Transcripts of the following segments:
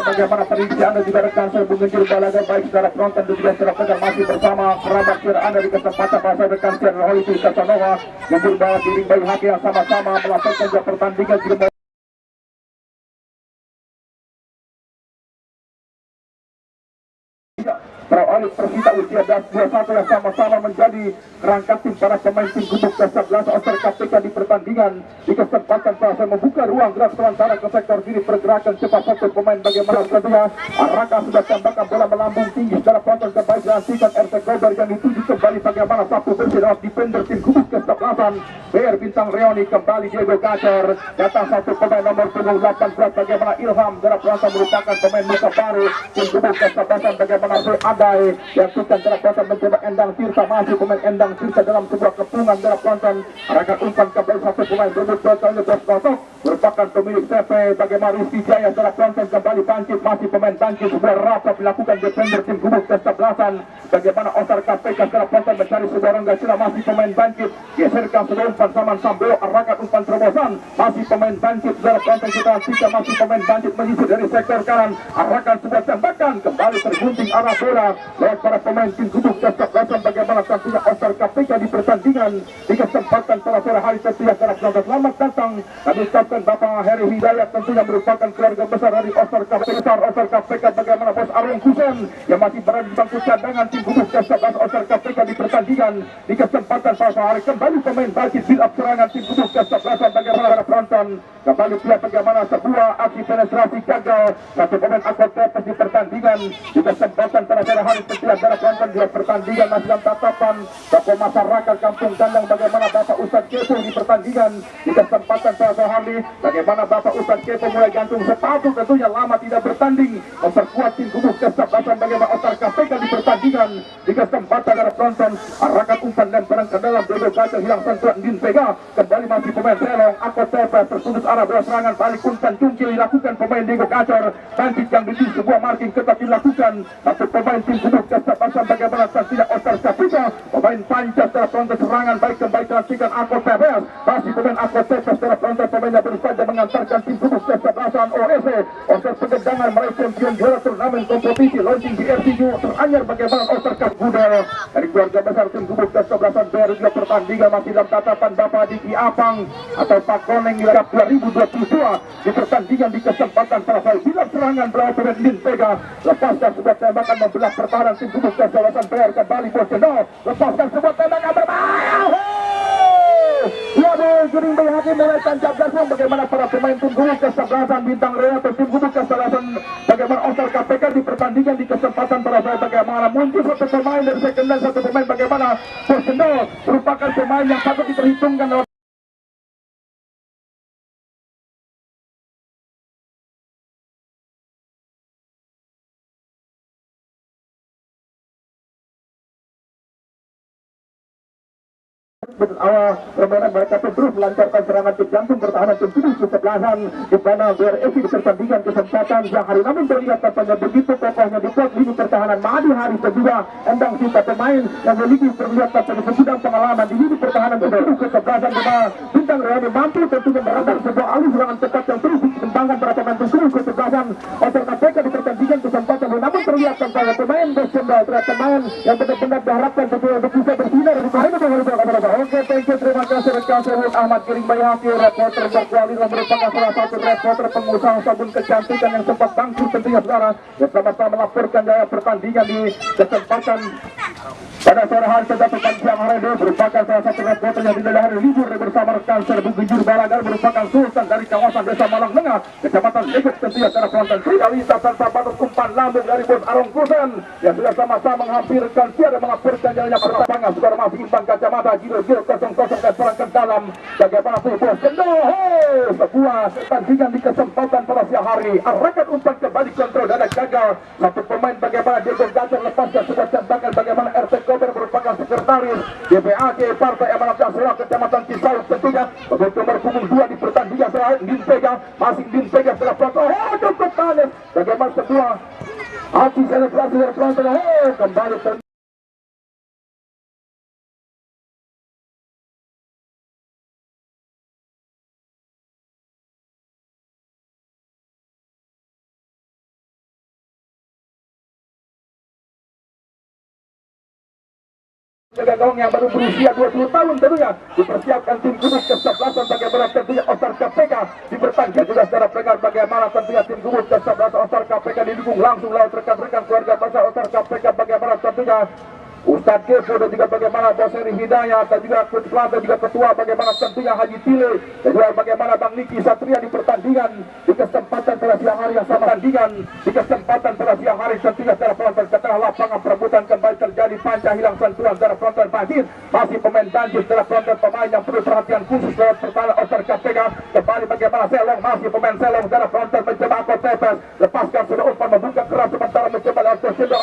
bagaimana prediksi Anda juga rekan saya mengejar balaga baik secara penonton dan juga secara pegang masih bersama kerabat kira Anda di kesempatan masa rekan saya Rohiti Casanova mengejar bala diri baik hati yang sama-sama melakukan pertandingan juga Terolik Persita usia 21 yang sama-sama menjadi kerangka tim para pemain tim gubuk ke-11 Oster KPK di pertandingan. Di kesempatan saya membuka ruang gerak sementara ke sektor kiri pergerakan cepat satu pemain bagaimana kedua Raka sudah tembakan bola melambung tinggi secara penonton kembali dilantikan RT Kober yang dituju kembali bagaimana satu bersih lewat defender tim gubuk ke-11 BR Bintang Reoni kembali Diego Gacor datang satu pemain nomor punggung 18 bagaimana Ilham secara penonton merupakan pemain muka baru tim gubuk ke-11 bagaimana Adai yang sudah dalam penonton mencoba Endang Tirta masih pemain Endang Tirta dalam sebuah kepungan dalam penonton arahkan umpan kembali satu pemain berebut kali Bos merupakan pemilik CP bagaimana Rizky Jaya dalam penonton kembali bangkit masih pemain bangkit sebuah rapat dilakukan defender tim gubuk ke-11 bagaimana Osar KPK dalam penonton mencari sebuah rongga celah masih pemain bangkit geserkan sebuah umpan Saman Sambo arahkan umpan terobosan masih pemain bangkit dalam penonton kita saksikan masih pemain bangkit menyisir dari sektor kanan arahkan sebuah tembakan kembali tergunting arah bola lewat para pemain tim gubuk ke-11 bagaimana tentunya Oscar KPK di pertandingan di kesempatan pada sore hari tentunya dalam penonton selamat datang kami ucapkan Bapak Heri Hidayat tentunya merupakan keluarga besar dari Oscar KPK bagaimana Bos Arung Kusen yang masih berada di bangku cadangan tim gubuk ke-11 Oscar KPK di pertandingan di kesempatan pada hari kembali pemain bangkit build up serangan tim gubuk ke-11 bagaimana para penonton kembali pula bagaimana sebuah aksi penetrasi gagal satu pemain akut tepes di pertandingan di kesempatan pada hari setiap darah penonton di pertandingan masih dalam tatapan tokoh masyarakat Kampung Gandang bagaimana Bapak Ustadz Kepo di pertandingan di kesempatan pada hari bagaimana Bapak Ustadz Kepo mulai gantung sepatu tentunya lama tidak bertanding memperkuat tim gubuk ke-11 bagaimana Oscar KPK di pertandingan di kesempatan darah penonton arahkan umpan dan barang ke dalam Dodo Gacor hilang sentuhan Din Vega kembali masih pemain Selong Akot Tepe tertunduk arah bola serangan balik umpan cungkil dilakukan pemain Diego Gacor bangkit yang di sebuah marking ketat dilakukan satu pemain tim gubuk ke-11 bagaimana tidak Oscar KPK pemain Pancas setelah penonton serangan baik kembali dilantikan Akot Tepe masih pemain Akot Tepe setelah penonton pemainnya baru saja mengantarkan tim gubuk ke-11 OSC Oscar Pegedangan meraih champion juara turnamen kompetisi launching di RTU teranyar bagaimana Oscar Kapudel dari keluarga besar tim gubuk ke-11 BR juga pertandingan masih dalam tatapan Bapak Diki Apang atau Pak Koneng di 2022 di pertandingan di kesempatan para bila serangan berawal dari Din Vega lepaskan sebuah tembakan membelah pertahanan tim gubuk ke-11 BR kembali Bosendo lepaskan sebuah tembakan berbahaya waduh Gering Bayi Hakim mulai tancap gasung bagaimana para pemain tim gubuk ke-11 Bintang Rea atau tim gubuk ke-11 bagaimana Oscar KPK di pertandingan di kesempatan para saya bagaimana muncul satu pemain dari second dan satu pemain bagaimana Bosendo merupakan pemain yang patut diperhitungkan dalam awal permainan mereka terus melancarkan serangan tim jantung pertahanan tim gubuk ke-11 di mana BRFI di pertandingan kesempatan yang hari namun terlihat tampaknya begitu kokohnya di blok lini pertahanan Madi Hari kedua Endang Sita pemain yang memiliki terlihat tampaknya segudang pengalaman di lini pertahanan tim gubuk ke-11 di mana Bintang Reoni mampu tentunya meredam sebuah alih serangan cepat yang terus dikembangkan para pemain tim gubuk ke-11 Oscar KPK di pertandingan kesempatan namun terlihat tampaknya pemain Bosendal terlihat pemain yang benar-benar diharapkan tentunya untuk bisa bersinar di hari oke, thank you, terima kasih rekan saya Ahmad Gering Bayi Haki, reporter berkualitas merupakan salah satu reporter pengusaha sabun kecantikan yang sempat bangkit tentunya saudara yang sama-sama melaporkan jaya pertandingan di kesempatan pada sore hari terdapat siang hari ini merupakan salah satu reporter yang tidak hari libur bersama rekan serbu Gejur Balagar merupakan sultan dari kawasan desa Malang Tengah kecamatan Legok tentunya secara penonton tidak lihat tanpa batas umpan lambung dari Bos Arong Kusen yang sudah sama-sama menghampirkan tiada melaporkan jalannya pertandingan skor masih imbang kacamata Giro 0-0 dan serang ke dalam bagaimana tuh Bos Kendo sebuah pertandingan di kesempatan pada siang hari arahkan umpan kembali kontrol dan gagal satu pemain bagaimana Diego Gacor lepaskan sebuah tembakan bagaimana RT Kober merupakan sekretaris DPAG Partai Amanat Nasional Kecamatan Cisauk tentunya begitu nomor punggung 2 di pertandingan setelah Din Vega masih Din Vega setelah penonton cukup panas bagaimana sebuah aksi selebrasi dari penonton kembali Jaga gawang yang baru berusia 20 tahun tentunya dipersiapkan tim Gubuk kesebelasan bagaimana tentunya Ostar KPK dipertandingkan juga secara pengar bagaimana tentunya tim Gubuk kesebelasan Ostar KPK didukung langsung lewat rekan-rekan keluarga besar Ostar KPK bagaimana tentunya Ustadz Kepo dan juga bagaimana Bos Heri Hidayat dan juga Coach Plat dan juga ketua bagaimana tentunya Haji Tile dan juga bagaimana Bang Niki Satria di pertandingan di kesempatan pada siang hari yang sama pertandingan di kesempatan pada siang hari tentunya secara penonton ke tengah lapangan perebutan kembali terjadi panca hilang sentuhan secara penonton Fahir masih pemain Danjir secara penonton pemain yang perlu perhatian khusus lewat pertahanan Ostar KPK kembali bagaimana Selong masih pemain Selong secara penonton mencoba akot tepes lepaskan sudah umpan membuka keras sementara mencoba lewat Toshindo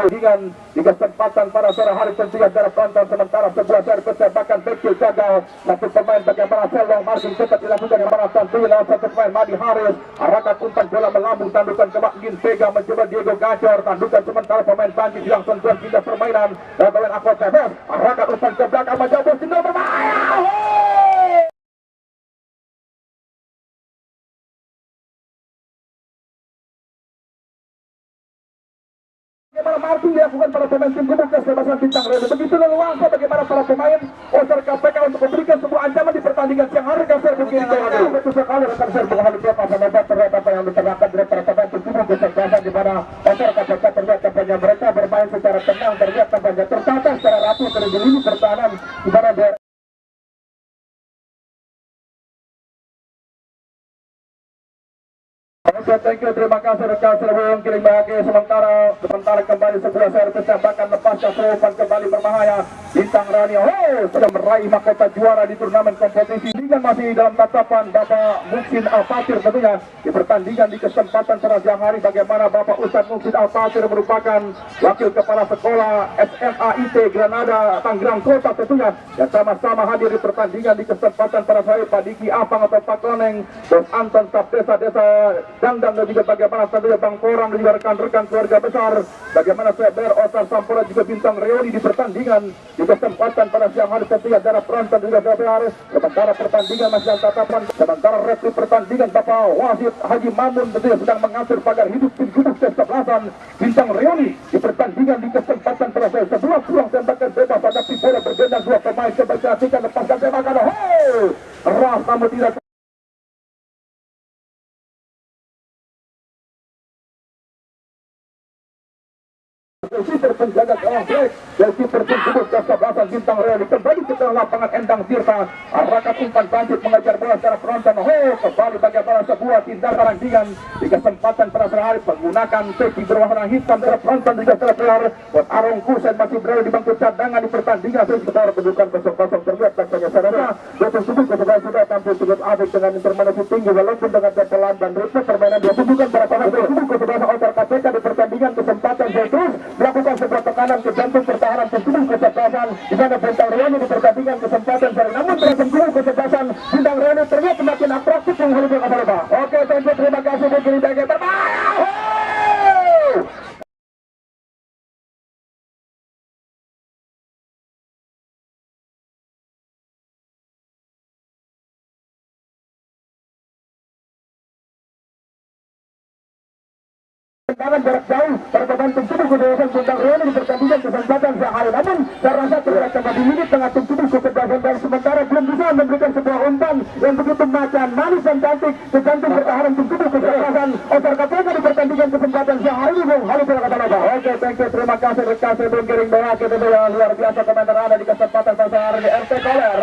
dengan di kesempatan pada sore hari tentunya secara penonton sementara sebuah servis tembakan kecil gagal satu pemain bagaimana Selong masih tetap dilakukan yang mana tentunya lewat satu pemain Madi Haris arahkan umpan bola melambung tandukan ke Gin Vega mencoba Diego Gacor tandukan sementara pemain Tanjir hilang sentuhan pindah permainan dan pemain Akot Tepes arahkan umpan ke belakang mencoba tinggal berbahaya. Bagaimana marking dilakukan para pemain tim Gubuk kesebelasan Bintang Raya begitu leluasa bagaimana para pemain Ostar KPK untuk memberikan sebuah ancaman di pertandingan siang hari kasar begini betul sekali rekan saya menghadapi apa sahabat terlihat apa yang diterangkan dari para pemain tim Gubuk kesebelasan di mana Ostar KPK terlihat kampanye mereka bermain secara tenang terlihat kampanye tertata secara rapi dari lini pertahanan di mana thank you, terima kasih rekan serwong kirim bahagia sementara kembali sebuah servis tembakan lepaskan serupan kembali berbahaya Bintang Rani sudah meraih mahkota juara di turnamen kompetisi dengan masih dalam tatapan Bapak Muksin Al-Fatir tentunya di pertandingan di kesempatan pada siang hari bagaimana Bapak Ustadz Muksin Al-Fatir merupakan wakil kepala sekolah SMA IT Granada Tangerang Kota tentunya yang sama-sama hadir di pertandingan di kesempatan pada saya Pak Diki Apang atau Pak Koneng Bos Anton Staf Desa Dandang dan juga bagaimana tentunya Bang Korang dan juga rekan-rekan keluarga besar bagaimana Seber Ostar Sampora juga Bintang Reoni di pertandingan di kesempatan pada siang hari tentunya darah penonton juga Seber sementara pertandingan masih dalam tatapan sementara refri pertandingan Bapak Wasid Haji Mamun tentunya sedang mengatur pagar hidup tim Gubuk kesebelasan Bintang Reoni di pertandingan di kesempatan pada sebelah peluang tembakan bebas hadapi bola bergendang dua pemain keberkasihan lepaskan tembakan ras namun tidak kiper penjaga gawang Black dan kiper tim Gubuk kesebelasan Bintang Reoni kembali ke tengah lapangan Endang Tirta arahkan umpan Banjir mengejar bola secara penonton kembali bagaimana sebuah tindakan ranggingan di kesempatan pada sore hari menggunakan peci berwarna hitam secara penonton juga secara keluar buat Arong Kusen masih berada di bangku cadangan di pertandingan sementara kedudukan 0-0 terlihat kancanya saudara Gubuk kesebelasan sudah tampil cukup apik dengan intervensi tinggi walaupun dengan tempelan dan ritme permainan dia tunjukkan para pemain Gubuk kesebelasan Ostar KPK di pertandingan kesempatan terus melakukan sebuah tekanan ke jantung pertahanan tim Gubuk kesebelasan di mana Bintang Reoni di pertandingan kesempatan sore namun tim Gubuk kesebelasan Bintang Reoni terlihat semakin atraktif menghadapi apa-apa. Oke, terima kasih mungkin bagi berbahaya. Tendangan jarak jauh pertahanan tim Gubuk kesebelasan Bintang Reoni di pertandingan kesempatan siang hari namun saya rasa terlihat kembali minit tengah tim Gubuk kesebelasan dan sementara belum bisa memberikan sebuah umpan yang begitu macan manis dan cantik ke jantung pertahanan tim Gubuk kesebelasan Ostar KPK di pertandingan kesempatan siang hari ini Halo kata-kata. Oke, thank you, terima kasih rekan sebelum giring bola kita yang luar biasa komentar ada di kesempatan siang hari di RT Koler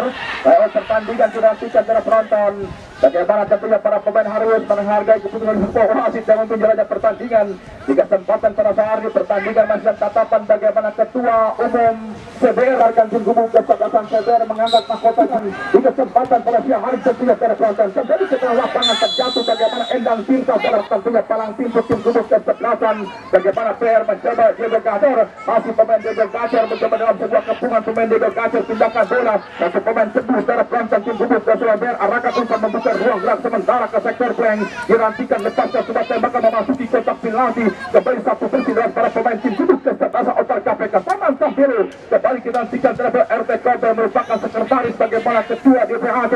pertandingan sudah nantikan para penonton bagaimana tentunya para pemain harus menghargai keputusan sebuah wasit dan untuk jalannya pertandingan di kesempatan pada saat ini pertandingan masih dalam tatapan bagaimana ketua umum CBR rekan tim Gubuk kesebelasan CBR mengangkat mahkota di kesempatan pada siang hari tentunya para penonton kembali ke tengah lapangan terjatuh bagaimana Endang Tirta pada tentunya palang pintu tim Gubuk kesebelasan bagaimana PR mencoba Diego Gacor masih pemain Diego Gacor mencoba dalam sebuah kepungan pemain Diego Gacor pindahkan bola satu pemain teguh para penonton tim Gubuk kesebelasan arahkan umpan membuka ruang gerak sementara ke sektor flank dirantikan lepaskan sebuah tembakan memasuki kotak penalti kembali satu bersih dengan para pemain tim Gubuk kesebelasan Ostar KPK Taman Sambiru kembali kita nantikan terhadap RT Kober merupakan sekretaris bagaimana ketua DPHT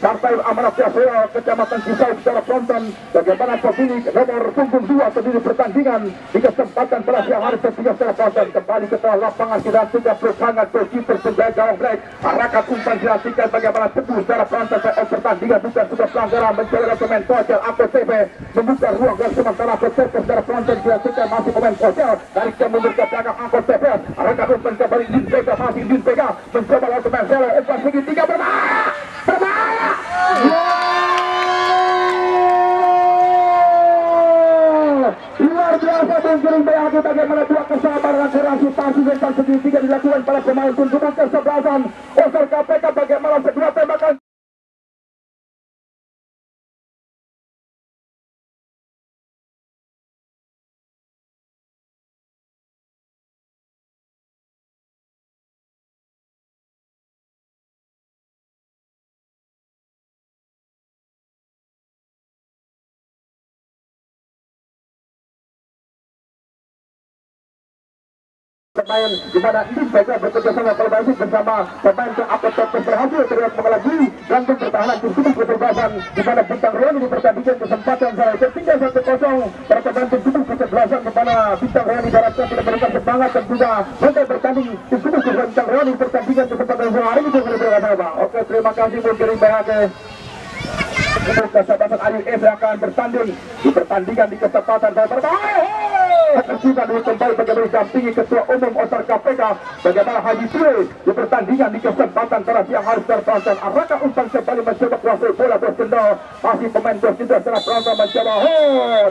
Partai Amanat Jaya Kecamatan Kisau secara frontal. Bagaimana pemilik nomor punggung 2 sendiri pertandingan di kesempatan pada siang hari ketiga secara frontal. Kembali ke tengah lapangan dinantikan perubahan goalkeeper penjaga gawang Black. Arahkan umpan dinantikan bagaimana teguh secara frontal pertandingan bukan sudah pelanggaran mencoba pemain Kocal APTP membuka ruang dan sementara APTP secara frontal dinantikan masih pemain Kocal dari mundur ke belakang APTP. Arahkan umpan kembali Din Vega masih Din Vega mencoba lawan pemain Selo umpan segitiga berbahaya. Luar biasa Bung Bayaki bagaimana dua kesabaran generasi pasti dan segitiga dilakukan para pemain tim gubuk kesebelasan Oscar KPK bagaimana kedua tembakan pemain di mana Din Vega bekerjasama kolaborasi bersama pemain ke APTP berhasil terlihat mengelabui gantung pertahanan tim gubuk kesebelasan di mana Bintang Rioni di pertandingan kesempatan salah tertinggal 1-0 para pemain tim gubuk kesebelasan di mana Bintang Rioni diharapkan tidak memberikan semangat dan juga untuk bertanding tim gubuk Bintang Rioni pertandingan kesempatan salah hari ini bersama. Oke, terima kasih Bung Gering Bayake. Kesempatan Ariel F akan bertanding di pertandingan di kesempatan saya berbahaya. Tersibat dulu kembali bagaimana dampingi Ketua Umum Osar KPK bagaimana Haji Sule di pertandingan di kesempatan pada siang hari terpantang arahkan umpan kembali mencoba kuasai bola Bosendal masih pemain Bosendal secara penonton mencoba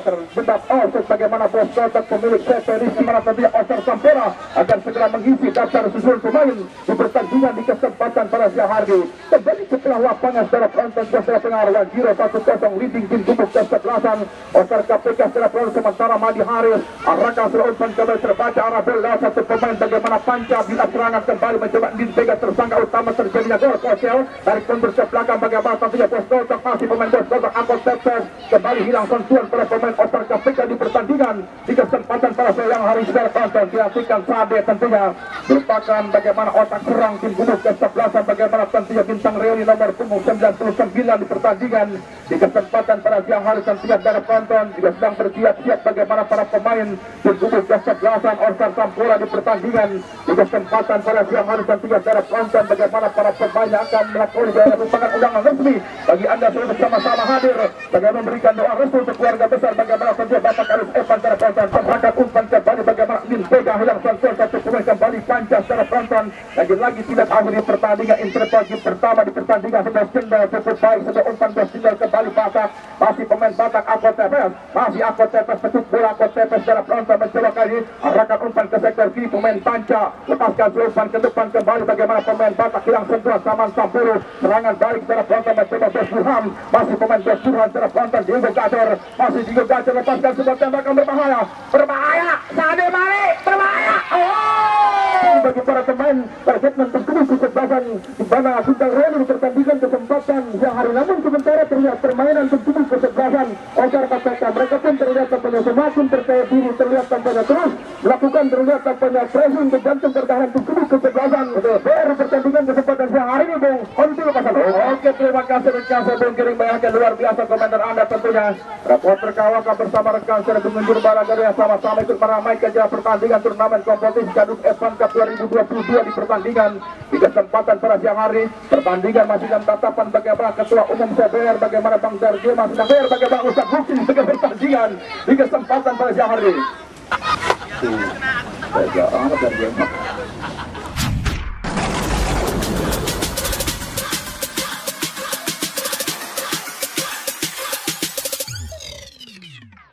terbentak offset bagaimana Bosendal pemilik CP di mana tentunya Osar Sampora akan segera mengisi daftar susunan pemain di pertandingan di kesempatan pada siang hari kembali ke tengah lapangan secara penonton secara pengaruhan Giro 1-0 leading tim gubuk kesebelasan Osar KPK secara penonton sementara Madi Haris arahkan umpan kembali terbaca arah bola satu pemain bagaimana panca bila serangan kembali mencoba Din Vega tersangka utama terjadinya gol Kosel dari mundur ke belakang bagaimana tentunya Bosdol masih pemain Bosdol angkot tepes kembali hilang sentuhan pada pemain Osar KPK di pertandingan di kesempatan pada siang hari secara penonton diartikan Sade tentunya merupakan bagaimana otak serang tim gubuk kesebelasan bagaimana tentunya Bintang Rioni nomor punggung 99 di pertandingan di kesempatan pada siang hari tentunya dari penonton juga sedang bersiap-siap bagaimana para pemain tim gubuk kesebelasan Osar Sampora di pertandingan di kesempatan pada siang hari tentunya dari penonton bagaimana para pemain akan melakukan merupakan undangan resmi bagi anda semua bersama-sama hadir bagaimana memberikan doa restu untuk keluarga besar bagaimana tentunya Bapak Karis Evan secara penonton terangkat umpan kembali bagaimana Din Vega hilang sentuhan satu pemain kembali panca secara penonton lagi-lagi tidak akhiri pertandingan interpagi pertama di pertandingan sudah Sindal cukup baik sudah umpan Sindal kembali Batak masih pemain Batak Akot Tepes masih Akot Tepes petuk bola Akot Tepes secara penonton mencoba kali arahkan umpan ke sektor kiri pemain panca lepaskan umpan ke depan kembali bagaimana pemain Batak hilang sentuhan Saman Sampuru serangan balik secara penonton mencoba Besburhan masih pemain Besburhan secara penonton Diego Gacor masih Diego Gacor lepaskan sebuah tembakan berbahaya Sade Mari berbahaya bagi para pemain persegmen tersebut kesebelasan di mana Bintang Rioni di pertandingan kesempatan siang hari namun sementara terlihat permainan tersebut kesebelasan Osar KPK mereka pun terlihat tampaknya semakin percaya diri terlihat tampaknya terus melakukan terlihat tampaknya pressing ke jantung pertahanan tersebut kesebelasan baru pertandingan kesempatan siang hari ini Bung Ontil Pasal. Oke, terima kasih rekan saya Bung Gering Bayake luar biasa komentar anda tentunya reporter kawakan bersama rekan saya Bung Njur Balagari yang sama-sama ikut meramaikan jalan pertandingan turnamen kompetisi Kadus Evan Cup 2022 di pertandingan di kesempatan pada siang hari pertandingan masih dalam tatapan bagaimana Ketua Umum CBR bagaimana Bang Darjo masih CBR bagaimana Ustaz Bukti sebagai pertandingan di kesempatan pada siang hari.